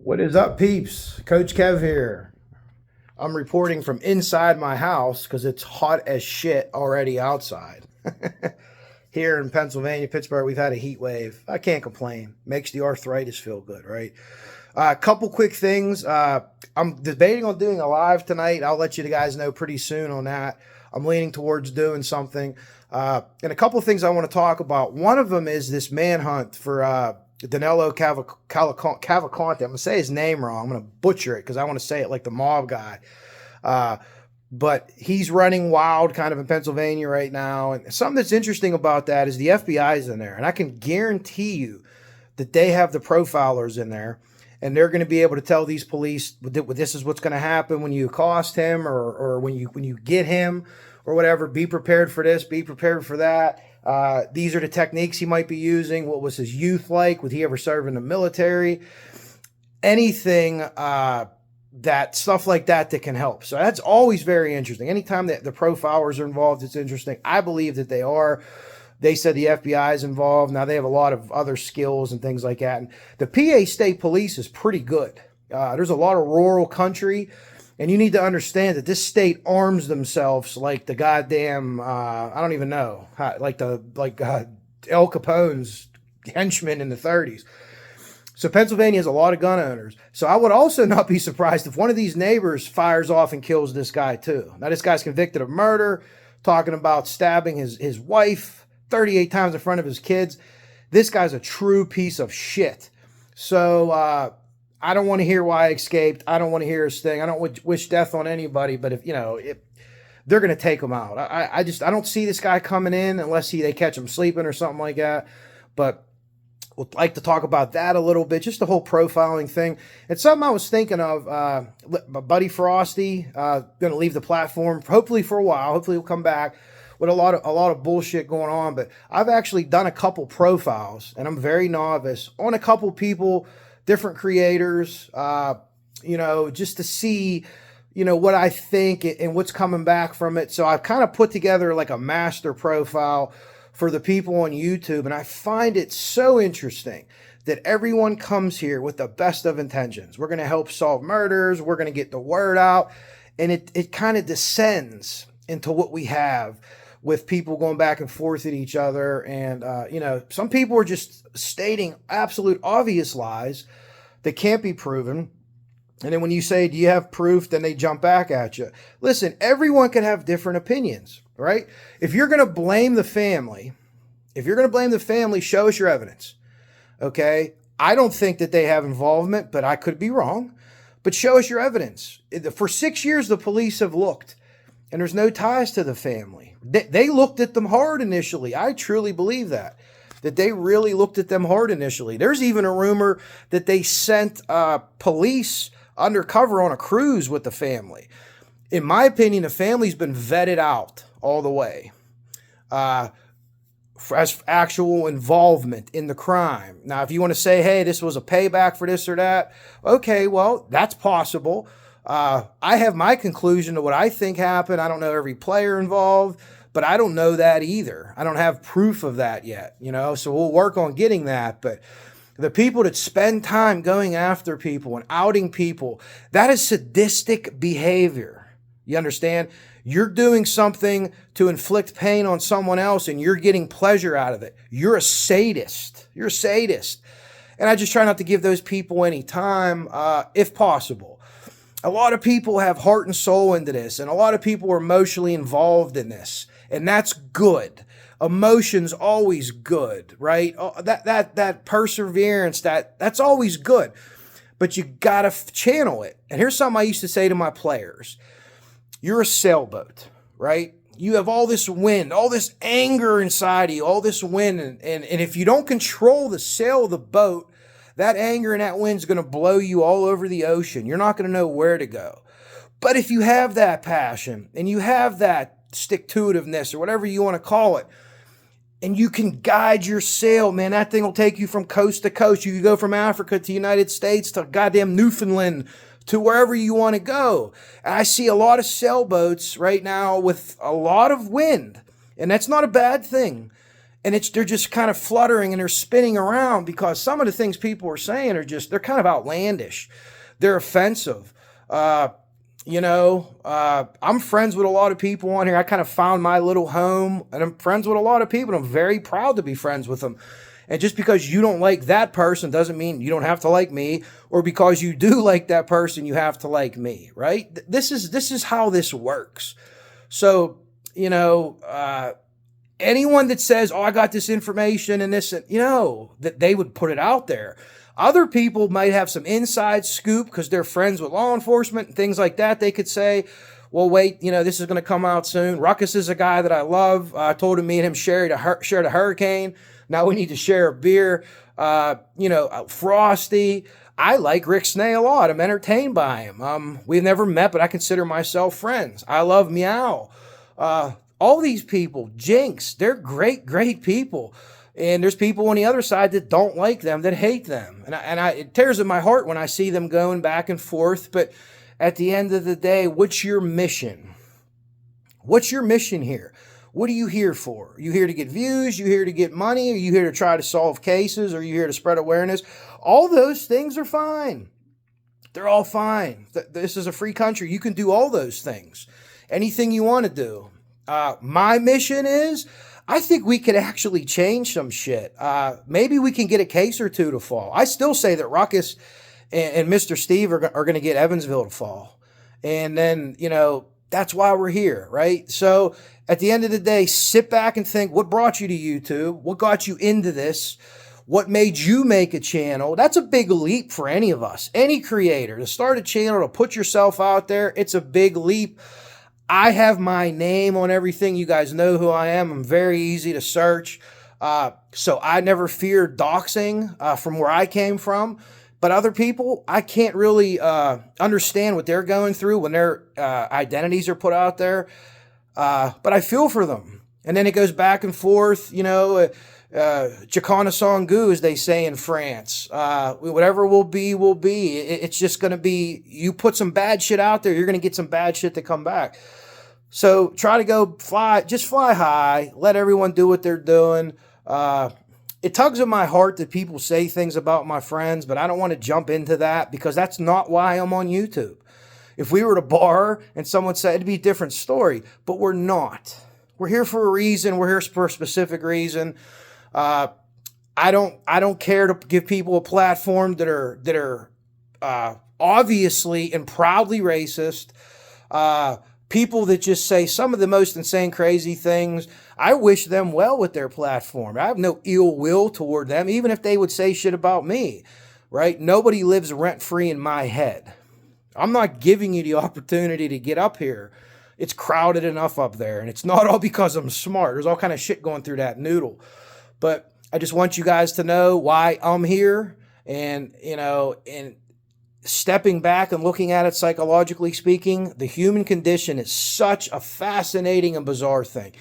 What is up, peeps? Coach Kev here. I'm reporting from inside my house because it's hot as shit already outside. Here in Pennsylvania, Pittsburgh, we've had a heat wave. I can't complain. Makes the arthritis feel good, right? A couple quick things. I'm debating on doing a live tonight. I'll let you guys know pretty soon on that. I'm leaning towards doing something. And a couple of things I want to talk about. One of them is this manhunt for Danilo Cavalcante. I'm going to say his name wrong. I'm going to butcher it because I want to say it like the mob guy. But he's running wild kind of in Pennsylvania right now. And something that's interesting about that is the FBI's in there. And I can guarantee you that they have the profilers in there. And they're going to be able to tell these police this is what's going to happen when you accost him or when you get him or whatever. Be prepared for this. Be prepared for that. These are the techniques he might be using. What was his youth like? Would he ever serve in the military? Anything that stuff like that can help. So that's always very interesting. Anytime that the profilers are involved, it's interesting. I believe that they are. They said the FBI is involved. Now they have a lot of other skills and things like that. And the PA State Police is pretty good. There's a lot of rural country. And you need to understand that this state arms themselves like the goddamn, I don't even know, like Al Capone's henchmen in the 30s. So Pennsylvania has a lot of gun owners. So I would also not be surprised if one of these neighbors fires off and kills this guy too. Now this guy's convicted of murder, talking about stabbing his wife 38 times in front of his kids. This guy's a true piece of shit. So, I don't want to hear why I escaped. I don't want to hear his thing. I don't wish death on anybody, but if they're going to take him out. I don't see this guy coming in unless they catch him sleeping or something like that. But would like to talk about that a little bit, just the whole profiling thing. It's something I was thinking of. My buddy Frosty, going to leave the platform, hopefully for a while. Hopefully he'll come back with a lot of bullshit going on. But I've actually done a couple profiles, and I'm very novice on a couple people, different creators, just to see, what I think and what's coming back from it. So I've kind of put together like a master profile for the people on YouTube. And I find it so interesting that everyone comes here with the best of intentions. We're going to help solve murders. We're going to get the word out. And it kind of descends into what we have with people going back and forth at each other. And, some people are just stating absolute obvious lies that can't be proven. And then when you say, do you have proof? Then they jump back at you. Listen, everyone can have different opinions, right? If you're going to blame the family, show us your evidence. Okay. I don't think that they have involvement, but I could be wrong. But show us your evidence. For 6 years, the police have looked. And there's no ties to the family. They looked at them hard initially. I truly believe that they really looked at them hard initially. There's even a rumor that they sent police undercover on a cruise with the family. In my opinion, the family's been vetted out all the way as actual involvement in the crime. Now, if you want to say, hey, this was a payback for this or that, okay, well, that's possible. I have my conclusion to what I think happened. I don't know every player involved, but I don't know that either. I don't have proof of that yet, so we'll work on getting that. But the people that spend time going after people and outing people, that is sadistic behavior. You understand? You're doing something to inflict pain on someone else and you're getting pleasure out of it. You're a sadist. And I just try not to give those people any time, if possible. A lot of people have heart and soul into this, and a lot of people are emotionally involved in this, and that's good. Emotion's always good, right? That perseverance, that's always good, but you gotta channel it. And here's something I used to say to my players. You're a sailboat, right? You have all this wind, all this anger inside of you, all this wind, and if you don't control the sail of the boat, that anger and that wind's going to blow you all over the ocean. You're not going to know where to go. But if you have that passion and you have that stick-to-itiveness or whatever you want to call it, and you can guide your sail, man, that thing will take you from coast to coast. You can go from Africa to the United States to goddamn Newfoundland to wherever you want to go. And I see a lot of sailboats right now with a lot of wind, and that's not a bad thing. And they're just kind of fluttering and they're spinning around because some of the things people are saying they're kind of outlandish. They're offensive. I'm friends with a lot of people on here. I kind of found my little home, and I'm friends with a lot of people, and I'm very proud to be friends with them. And just because you don't like that person doesn't mean you don't have to like me, or because you do like that person, you have to like me, right? This is how this works. So, anyone that says, oh, I got this information and this, that they would put it out there. Other people might have some inside scoop because they're friends with law enforcement and things like that. They could say, well, wait, this is going to come out soon. Ruckus is a guy that I love. I told him me and him shared a hurricane. Now we need to share a beer. Frosty. I like Rick Snay a lot. I'm entertained by him. We've never met, but I consider myself friends. I love Meow. All these people, Jinx, they're great, great people. And there's people on the other side that don't like them, that hate them. And it tears at my heart when I see them going back and forth. But at the end of the day, what's your mission? What's your mission here? What are you here for? Are you here to get views? Are you here to get money? Are you here to try to solve cases? Are you here to spread awareness? All those things are fine. They're all fine. This is a free country. You can do all those things. Anything you want to do. My mission is, I think we could actually change some shit. Maybe we can get a case or two to fall. I still say that Ruckus and Mr. Steve are going to get Evansville to fall. And then, that's why we're here, right? So at the end of the day, sit back and think, what brought you to YouTube? What got you into this? What made you make a channel? That's a big leap for any of us, any creator. To start a channel, to put yourself out there, it's a big leap. I have my name on everything. You guys know who I am. I'm very easy to search. So I never feared doxing from where I came from. But other people, I can't really understand what they're going through when their identities are put out there. But I feel for them. And then it goes back and forth, Chacana Sangu, as they say in France. Whatever will be, will be. It's just going to be, you put some bad shit out there, you're going to get some bad shit to come back. So try to just fly high, let everyone do what they're doing. It tugs at my heart that people say things about my friends, but I don't want to jump into that because that's not why I'm on YouTube. If we were at a bar and someone said, it'd be a different story, but we're not. We're here for a reason. We're here for a specific reason. I don't care to give people a platform that are obviously and proudly racist. People that just say some of the most insane, crazy things. I wish them well with their platform. I have no ill will toward them, even if they would say shit about me, right? Nobody lives rent-free in my head. I'm not giving you the opportunity to get up here. It's crowded enough up there, and it's not all because I'm smart. There's all kind of shit going through that noodle. But I just want you guys to know why I'm here, and, and stepping back and looking at it psychologically speaking, the human condition is such a fascinating and bizarre thing.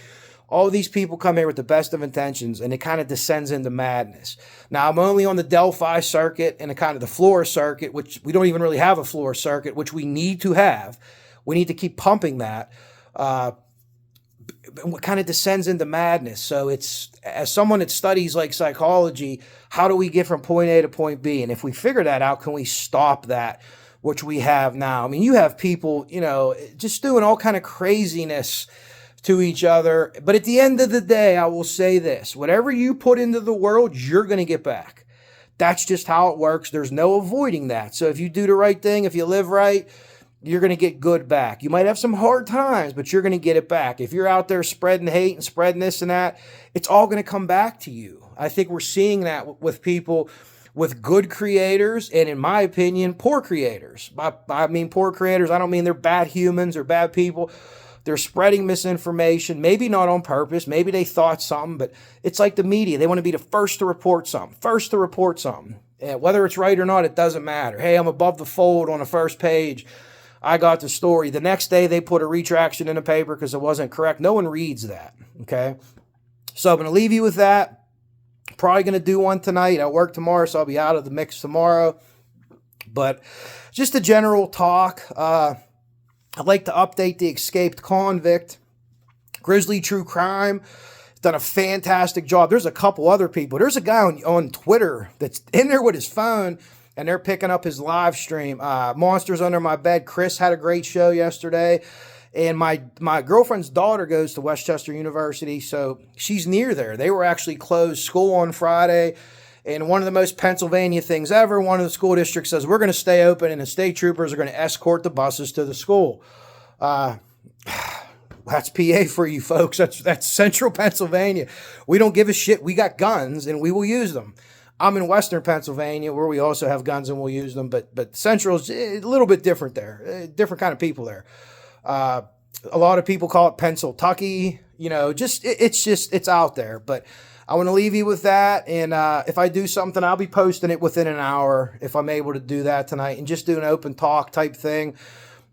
All these people come here with the best of intentions, and it kind of descends into madness. Now, I'm only on the Delphi circuit and kind of the floor circuit, which we don't even really have a floor circuit, which we need to have. We need to keep pumping that. It kind of descends into madness. So it's, as someone that studies like psychology, how do we get from point A to point B? And if we figure that out, can we stop that, which we have now? I mean, you have people, just doing all kind of craziness to each other. But at the end of the day, I will say this, whatever you put into the world, you're going to get back. That's just how it works. There's no avoiding that. So if you do the right thing, if you live right, you're going to get good back. You might have some hard times, but you're going to get it back. If you're out there spreading hate and spreading this and that, it's all going to come back to you. I think we're seeing that with people, with good creators, and in my opinion, poor creators. I mean poor creators, I don't mean they're bad humans or bad people. They're spreading misinformation, maybe not on purpose. Maybe they thought something, but it's like the media. They want to be the first to report something. And whether it's right or not, it doesn't matter. Hey, I'm above the fold on the first page. I got the story. The next day, they put a retraction in the paper because it wasn't correct. No one reads that, okay? So I'm going to leave you with that. Probably going to do one tonight. I work tomorrow, so I'll be out of the mix tomorrow. But just a general talk. I'd like to update the escaped convict. Grizzly True Crime. done a fantastic job. There's a couple other people. There's a guy on Twitter that's in there with his phone, and they're picking up his live stream. Monsters Under My Bed. Chris had a great show yesterday. And my girlfriend's daughter goes to Westchester University, so she's near there. They were actually closed school on Friday. And one of the most Pennsylvania things ever, one of the school districts says, we're going to stay open, and the state troopers are going to escort the buses to the school. That's PA for you folks. That's central Pennsylvania. We don't give a shit. We got guns, and we will use them. I'm in western Pennsylvania, where we also have guns, and we'll use them. But central's a little bit different there. Different kind of people there. A lot of people call it Pennsyltucky. You know, it's out there. But I want to leave you with that. And if I do something, I'll be posting it within an hour if I'm able to do that tonight, and just do an open talk type thing.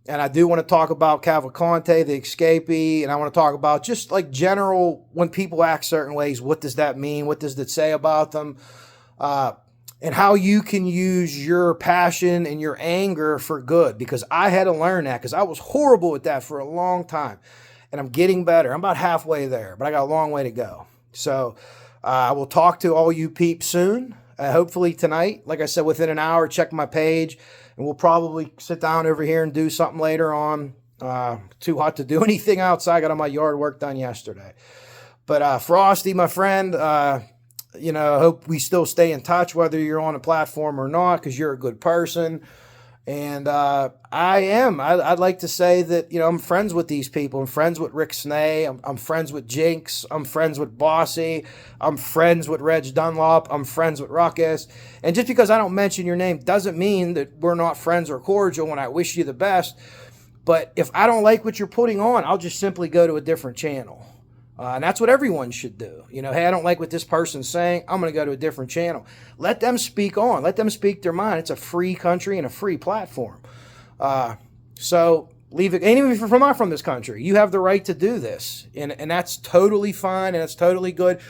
And I do want to talk about Cavalcante, the escapee, and I want to talk about just like general, when people act certain ways, what does that mean? What does that say about them? And how you can use your passion and your anger for good, because I had to learn that, because I was horrible at that for a long time, and I'm getting better. I'm about halfway there, but I got a long way to go. So I will talk to all you peeps soon, hopefully tonight. Like I said, within an hour, check my page, and we'll probably sit down over here and do something later on. Too hot to do anything outside. I got all my yard work done yesterday. But Frosty, my friend, you know, I hope we still stay in touch, whether you're on a platform or not, because you're a good person. And I'd like to say that, you know, I'm friends with these people. I'm friends with Rick Snay. I'm friends with Jinx. I'm friends with Bossy. I'm friends with Reg Dunlop. I'm friends with Ruckus. And just because I don't mention your name doesn't mean that we're not friends or cordial, when I wish you the best. But if I don't like what you're putting on, I'll just simply go to a different channel. And that's what everyone should do. You know, hey, I don't like what this person's saying. I'm going to go to a different channel. Let them speak on. Let them speak their mind. It's a free country and a free platform. So leave it. And even if you're not from this country, you have the right to do this. And that's totally fine, and that's totally good.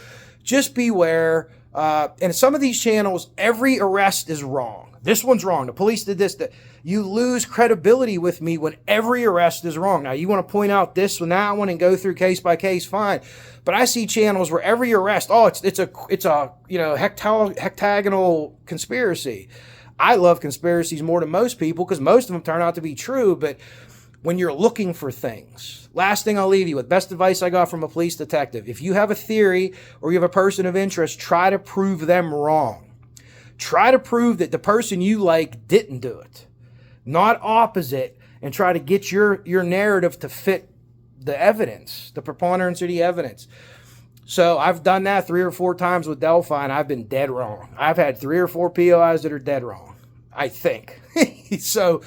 Just beware. And some of these channels, every arrest is wrong. This one's wrong. The police did this. You lose credibility with me when every arrest is wrong. Now, you want to point out this and that one and go through case by case, fine. But I see channels where every arrest, it's a you know, hectagonal conspiracy. I love conspiracies more than most people, because most of them turn out to be true. But when you're looking for things, last thing I'll leave you with, best advice I got from a police detective: if you have a theory or you have a person of interest, try to prove them wrong. Try to prove that the person you like didn't do it, not opposite, and try to get your narrative to fit the evidence, the preponderance of the evidence. So I've done that 3 or 4 times with Delphi, and I've been dead wrong. I've had 3 or 4 POIs that are dead wrong, I think. So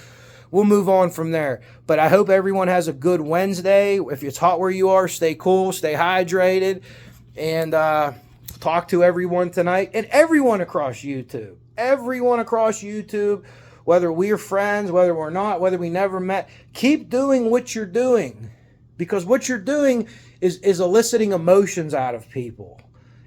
we'll move on from there. But I hope everyone has a good Wednesday. If it's hot where you are, stay cool, stay hydrated, and talk to everyone tonight, and everyone across YouTube. Everyone across YouTube, whether we're friends, whether we're not, whether we never met, keep doing what you're doing, because what you're doing is eliciting emotions out of people,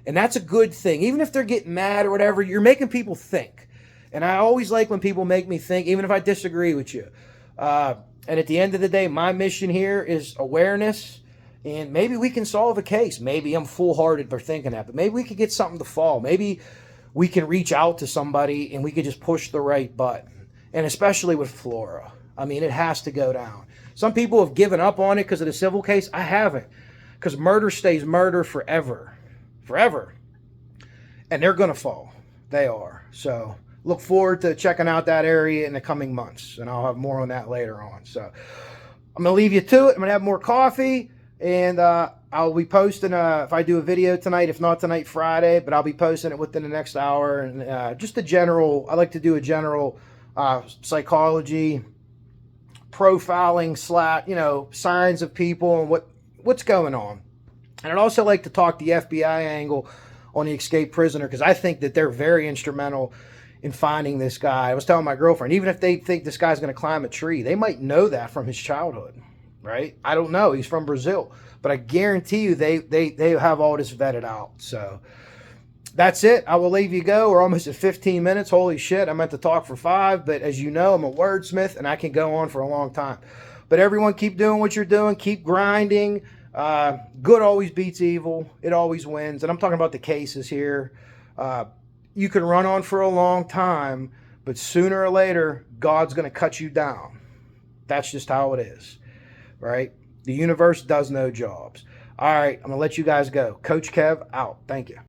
and that's a good thing. Even if they're getting mad or whatever, you're making people think, and I always like when people make me think, even if I disagree with you. And at the end of the day, my mission here is awareness. And maybe we can solve a case. Maybe I'm foolhardy for thinking that, but maybe we could get something to fall. Maybe we can reach out to somebody and we could just push the right button. And especially with Flora. I mean, it has to go down. Some people have given up on it because of the civil case. I haven't. Because murder stays murder forever. Forever. And they're going to fall. They are. So look forward to checking out that area in the coming months. And I'll have more on that later on. So I'm going to leave you to it. I'm going to have more coffee. And I'll be posting, if I do a video tonight, if not tonight, Friday, but I'll be posting it within the next hour. And just I like to do a general psychology, profiling, you know, signs of people and what's going on. And I'd also like to talk the FBI angle on the escaped prisoner, because I think that they're very instrumental in finding this guy. I was telling my girlfriend, even if they think this guy's going to climb a tree, they might know that from his childhood. Right? I don't know. He's from Brazil. But I guarantee you they have all this vetted out. So that's it. I will leave you go. We're almost at 15 minutes. Holy shit. I meant to talk for 5. But as you know, I'm a wordsmith and I can go on for a long time. But everyone, keep doing what you're doing. Keep grinding. Good always beats evil. It always wins. And I'm talking about the cases here. You can run on for a long time, but sooner or later, God's going to cut you down. That's just how it is, right? The universe does no jobs. All right, I'm going to let you guys go. Coach Kev, out. Thank you.